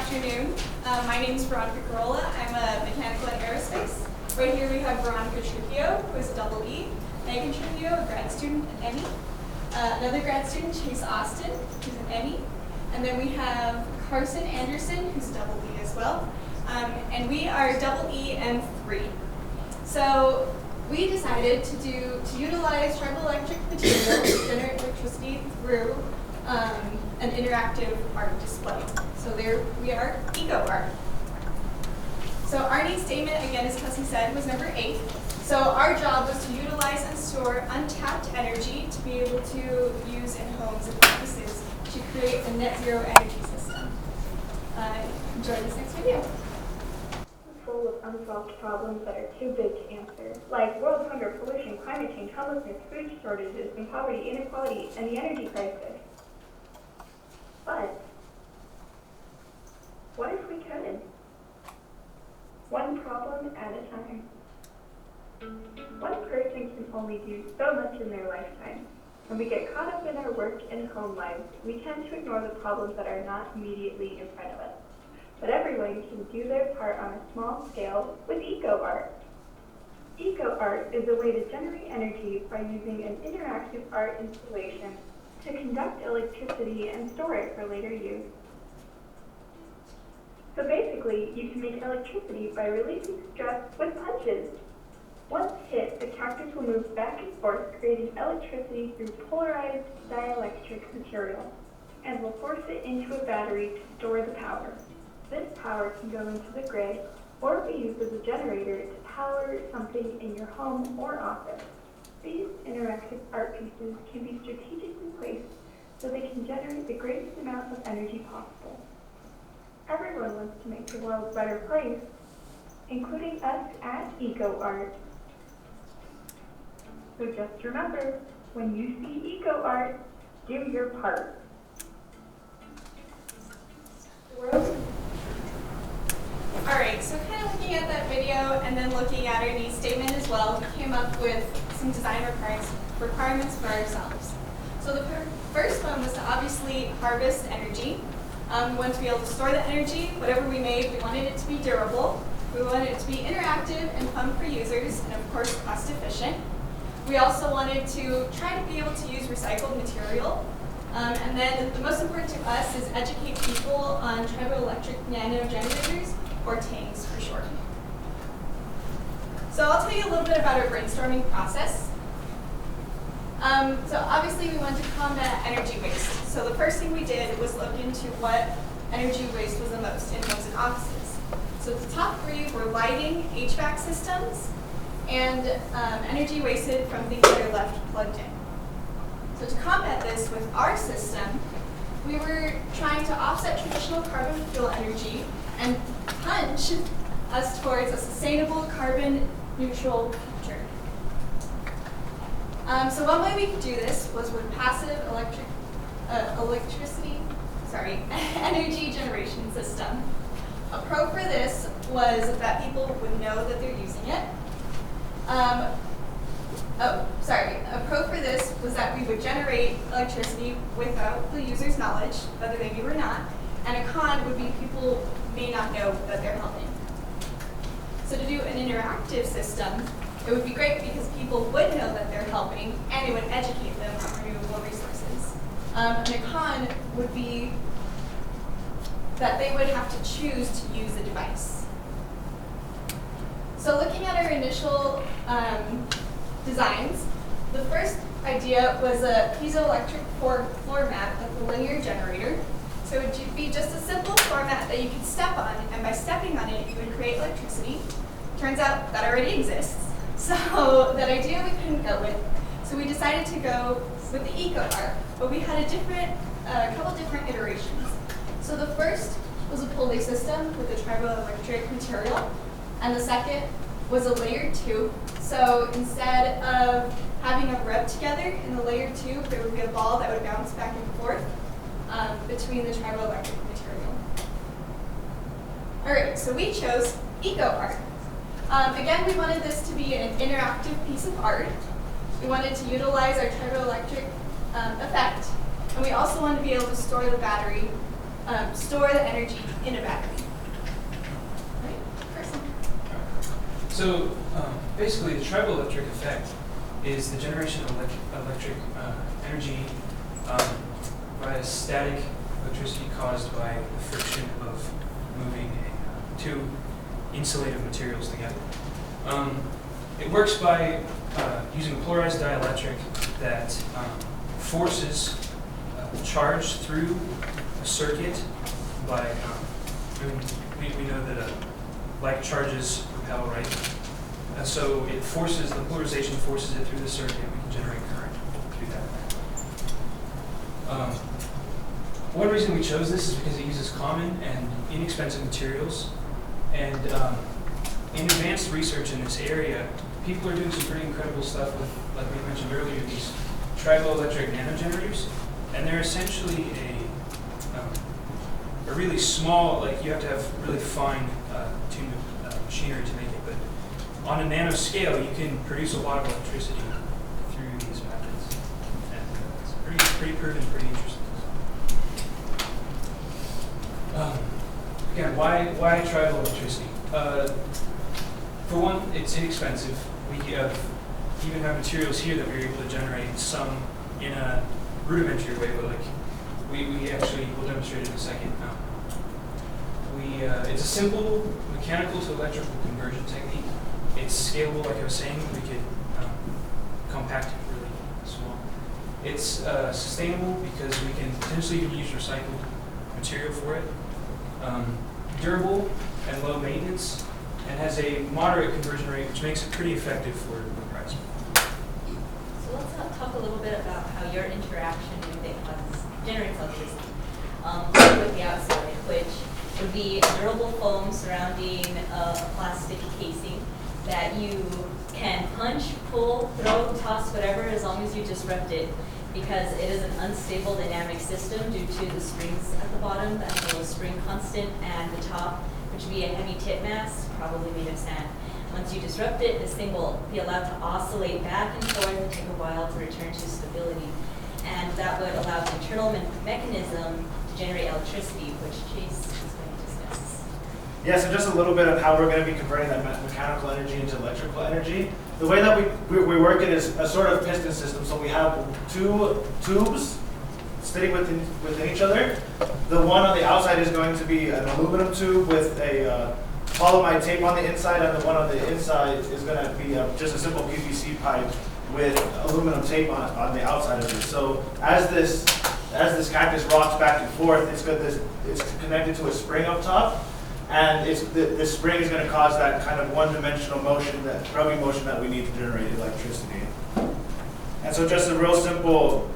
afternoon. My name is Veronica Carolla. I'm a mechanical and aerospace. Right here we have Veronica Trujillo, who is a double E. Megan Trujillo, a grad student, an Emmy. Another grad student, Chase Austin, who's an Emmy. And then we have Carson Anderson, who's a double E as well. And we are double E and 3. So we decided to utilize triboelectric material to generate electricity through an interactive art display. So there we are, EcoArt. So our needs statement, again, as Kelsey said, was number 8. So our job was to utilize and store untapped energy to be able to use in homes and offices to create a net zero energy system. Enjoy this next video. Full of unsolved problems that are too big to answer, like world hunger, pollution, climate change, homelessness, food shortages, and poverty, inequality, and the energy crisis. But what if we could? One problem at a time. One person can only do so much in their lifetime. When we get caught up in our work and home lives, we tend to ignore the problems that are not immediately in front of us. But everyone can do their part on a small scale with EcoArt. EcoArt is a way to generate energy by using an interactive art installation to conduct electricity and store it for later use. So basically, you can make electricity by releasing stress with punches. Once hit, the cactus will move back and forth, creating electricity through polarized dielectric material, and will force it into a battery to store the power. This power can go into the grid or be used as a generator to power something in your home or office. These interactive art pieces can be strategically placed so they can generate the greatest amount of energy possible. Everyone wants to make the world a better place, including us at EcoArt. So just remember, when you see EcoArt, do your part. Alright, so kind of looking at that video and then looking at our needs statement as well, we came up with some design requirements for ourselves. So the first one was to obviously harvest energy. We wanted to be able to store the energy. Whatever we made, we wanted it to be durable. We wanted it to be interactive and fun for users, and of course cost efficient. We also wanted to try to be able to use recycled material. And then the most important to us is educate people on triboelectric nano generators, or TANGs for short. So I'll tell you a little bit about our brainstorming process. So obviously we wanted to combat energy waste. So the first thing we did was look into what energy waste was the most in homes and offices. So the top 3 were lighting, HVAC systems, and energy wasted from things that are left plugged in. So to combat this with our system, we were trying to offset traditional carbon fuel energy and punch us towards a sustainable carbon neutral future. So one way we could do this was with passive energy generation system. A pro for this was that people would know that they're using it. A pro for this was that we would generate electricity without the user's knowledge, whether they knew or not. And a con would be people may not know that they're helping. So to do an interactive system, it would be great because people would know that they're helping and it would educate them on renewable resources. And a con would be that they would have to choose to use the device. So looking at our initial designs, the first idea was a piezoelectric floor mat with a linear generator. So it would be just a simple floor mat that you could step on, and by stepping on it, you would create electricity. Turns out that already exists. So that idea we couldn't go with. So we decided to go with the EcoArt, but we had a couple different iterations. So the first was a pulley system with a triboelectric material, and the second was a layered tube. So instead of having them rubbed together in the layered tube, there would be a ball that would bounce back and forth between the triboelectric material. All right, so we chose EcoArt. Again, we wanted this to be an interactive piece of art. We wanted to utilize our triboelectric effect, and we also wanted to be able to store the battery store the energy in a battery. Right? Person. So basically, the triboelectric effect is the generation of electric energy by static electricity caused by the friction of moving two insulative materials together. It works by using a polarized dielectric that forces charge through a circuit by, we know that like charges repel, right? So it forces, the polarization forces it through the circuit, we can generate current through that. One reason we chose this is because it uses common and inexpensive materials. And in advanced research in this area, people are doing some pretty incredible stuff with, like we mentioned earlier, these triboelectric nanogenerators. And they're essentially a really small, like you have to have really fine tuned machinery to make it, but on a nano scale, you can produce a lot of electricity through these methods. And it's pretty proven, pretty interesting. Again, why triboelectricity? For one, it's inexpensive. We even have materials here that we're able to generate some in a rudimentary way, but like we actually will demonstrate it in a second. It's a simple mechanical to electrical conversion technique. It's scalable, like I was saying. We could compact it really small. It's sustainable because we can potentially even use recycled material for it. Durable and low maintenance, and has a moderate conversion rate, which makes it pretty effective for the price. So let's talk a little bit about how your interaction with it generates electricity. With the outside, which would be a durable foam surrounding a plastic casing that you can punch, pull, throw, toss, whatever, as long as you disrupt it, because it is an unstable dynamic system due to the springs at the bottom, that's a spring constant, and the top, which would be a heavy tip mass, probably made of sand. Once you disrupt it, this thing will be allowed to oscillate back and forth and take a while to return to stability. And that would allow the internal mechanism to generate electricity, which Chase is going to discuss. Yeah, so just a little bit of how we're going to be converting that mechanical energy into electrical energy. The way that we work it is a sort of piston system. So we have two tubes sitting within each other. The one on the outside is going to be an aluminum tube with a polyamide tape on the inside, and the one on the inside is going to be just a simple PVC pipe with aluminum tape on the outside of it. So as this cactus rocks back and forth, it's connected to a spring up top. And the spring is going to cause that kind of one-dimensional motion, that rubbing motion that we need to generate electricity. And so just a real simple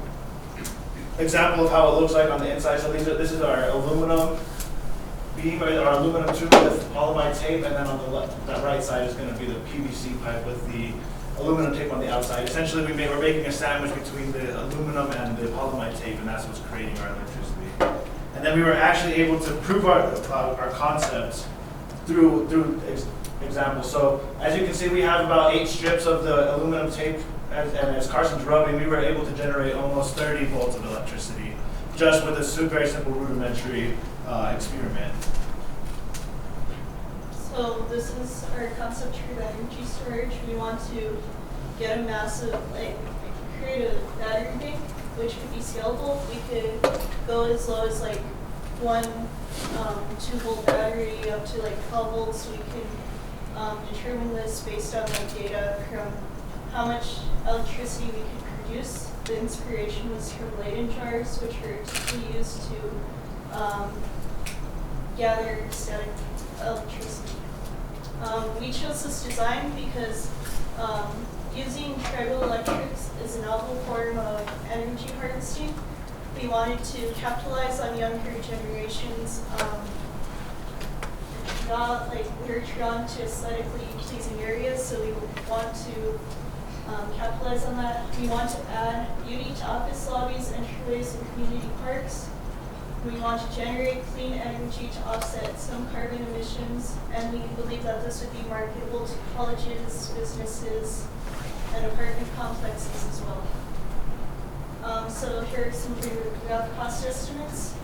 example of how it looks like on the inside. So this is our aluminum beam, or our aluminum tube with polyamide tape, and then on that right side is going to be the PVC pipe with the aluminum tape on the outside. Essentially, we're making a sandwich between the aluminum and the polyamide tape, and that's what's creating our electricity. And then we were actually able to prove our concepts through examples. So as you can see, we have about 8 strips of the aluminum tape, and as Carson's rubbing, we were able to generate almost 30 volts of electricity just with a very simple rudimentary experiment. So this is our concept for the energy storage. We want to get a massive, create a battery bank, which could be scalable. We could go as low as 1 2-volt battery up to 12 volts. We can determine this based on data from how much electricity we could produce. The inspiration was from Leyden jars, which are typically used to gather static electricity. We chose this design because using triboelectrics is a novel form of energy harvesting. We wanted to capitalize on younger generations. We're drawn to aesthetically pleasing areas, so we want to capitalize on that. We want to add beauty to office lobbies, entryways, and community parks. We want to generate clean energy to offset some carbon emissions, and we believe that this would be marketable to colleges, businesses, and apartment complexes as well. So here are some rough cost estimates.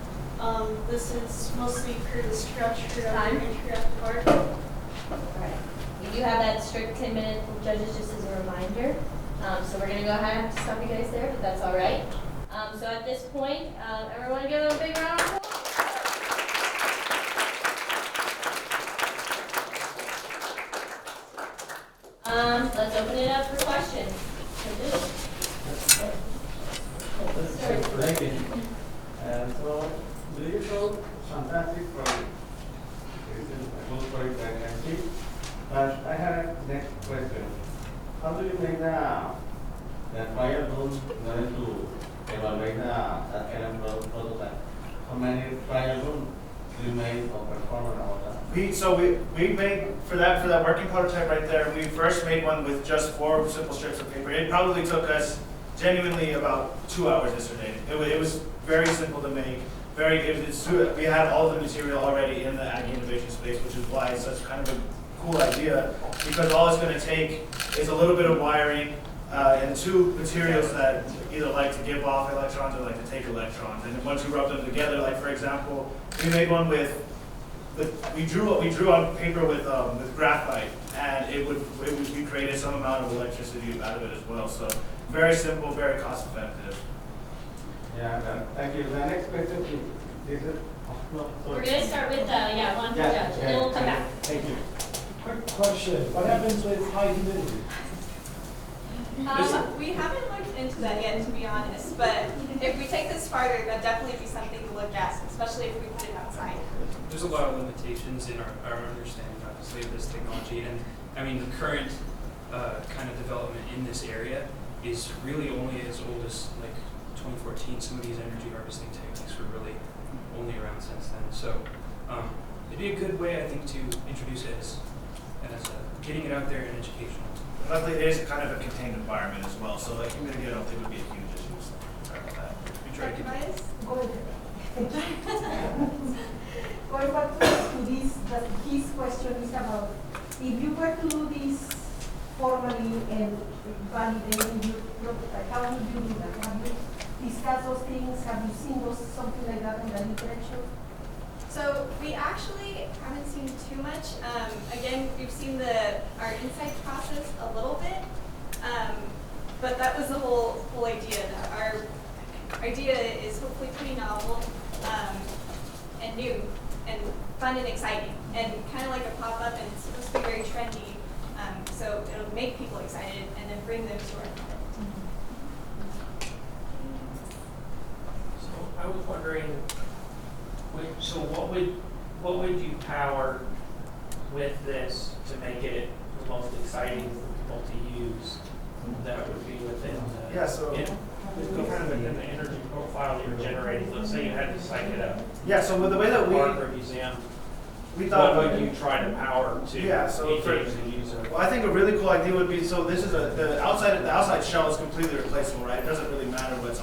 This is mostly per the structure of Time? your interactive art. Alright, we do have that strict 10-minute judges just as a reminder. So we're gonna go ahead and have to stop you guys there, but that's all right. So at this point, everyone give them a big round of applause. Let's open it up for questions. Thank you. So, do you show fantastic project? It was very fantastic. But I have a next question. How do you make the trial room in order to evaluate that kind of prototype? How many trial rooms do you make or perform and all that? We made for that working prototype right there. We first made one with just 4 simple strips of paper. It probably took us genuinely about 2 hours yesterday. It was very simple to make. We had all the material already in the Aggie Innovation Space, which is why it's such kind of a cool idea, because all it's going to take is a little bit of wiring and 2 materials that either like to give off electrons or like to take electrons. And then once you rub them together, like for example, we made one we drew on paper with graphite, and we created some amount of electricity out of it as well. So very simple, very cost effective. Yeah, thank you. The next question is it? No, sorry. We're gonna start with, one for judge, and then we'll come back. Thank you. Quick question, what happens with high humidity? We haven't looked into that yet, to be honest, but if we take this farther, that'd definitely be something to look at, especially if we put it outside. There's a lot of limitations in our understanding, obviously, of this technology. And I mean, the current kind of development in this area is really only as old as like 2014. Some of these energy harvesting techniques were really only around since then. So it'd be a good way, I think, to introduce it as getting it out there and educational. Luckily, it is kind of a contained environment as well, so like humidity, I don't think would be a huge issue. So sorry about that. We try to keep it. Going back to this, his question is about if you were to do this formally and validating your prototype, how would you do that? Have you discussed those things? Have you seen something like that in the literature? So we actually haven't seen too much. Again, we've seen our insight process a little bit, but that was the whole idea. That our idea is hopefully pretty novel and new and fun and exciting, and kind of like a pop-up, and it's supposed to be very trendy. So it'll make people excited and then bring them to our product. So I was wondering, so what would you power with this to make it the most exciting for people to use? That would be within the kind of in the energy profile that you're generating. Let's say you had to psych it up. Yeah, so with the way that Park or museum. we thought, What would you try to power to engage the user? well, I think a really cool idea would be, so this is the outside shell is completely replaceable, right? It doesn't really matter what's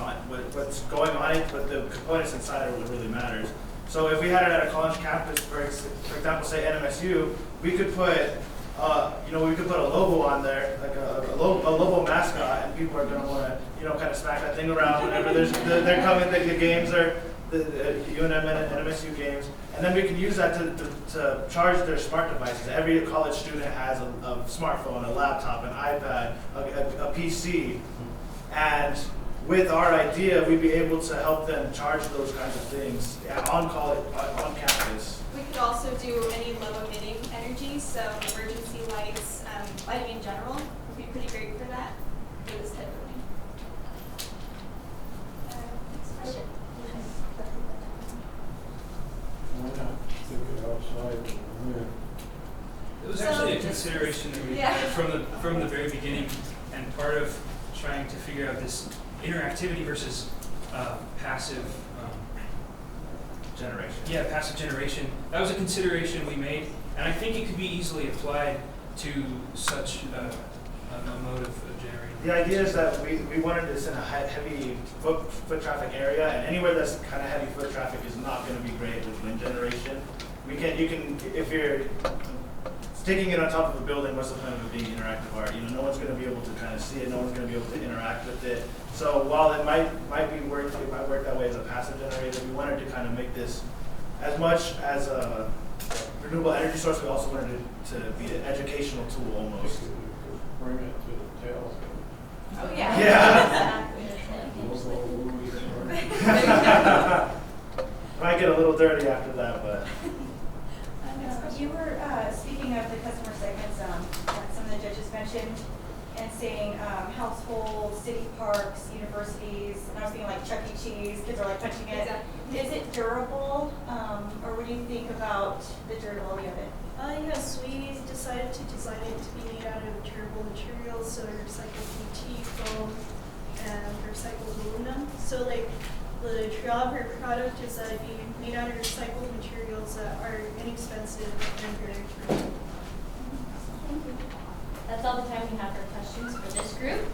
going on it, but the components inside are what really matters. So if we had it at a college campus, for example, say NMSU, we could put we could put a logo on there, like a logo mascot, and people are going to want to, kind of smack that thing around whenever they're coming, the games are, the UNM and NMSU games. And then we can use that to charge their smart devices. Every college student has a smartphone, a laptop, an iPad, a PC. And with our idea, we'd be able to help them charge those kinds of things on campus. We could also do any low emitting energy, so emergency lights, lighting in general would be pretty great for that, for this type of thing. Next question. It was actually a consideration that we had from the very beginning, and part of trying to figure out this interactivity versus passive Generation. Yeah, passive generation. That was a consideration we made, and I think it could be easily applied to such a mode of generating. The idea is that we wanted this in a heavy foot traffic area, and anywhere that's kind of heavy foot traffic is not going to be great with wind generation. If you're sticking it on top of a building, what's the point of it being interactive art? You know, no one's going to be able to kind of see it. No one's going to be able to interact with it. So while it might work that way as a passive generator, we wanted to kind of make this as much as a renewable energy source. We also wanted it to be an educational tool almost. Bring it to the tail. Oh, yeah. Yeah. Might get a little dirty after that, but. You were speaking of the customer segments that some of the judges mentioned, and saying households, city parks, universities, and I was thinking like Chuck E. Cheese, kids are like touching it. Exactly. Is it durable, or what do you think about the durability of it? Yes, we decided to design it to be made out of durable materials, so recycled PET foam and recycled aluminum. So like the draw of our product is that it'd be made out of recycled materials that are inexpensive and very durable. That's all the time we have for questions for this group.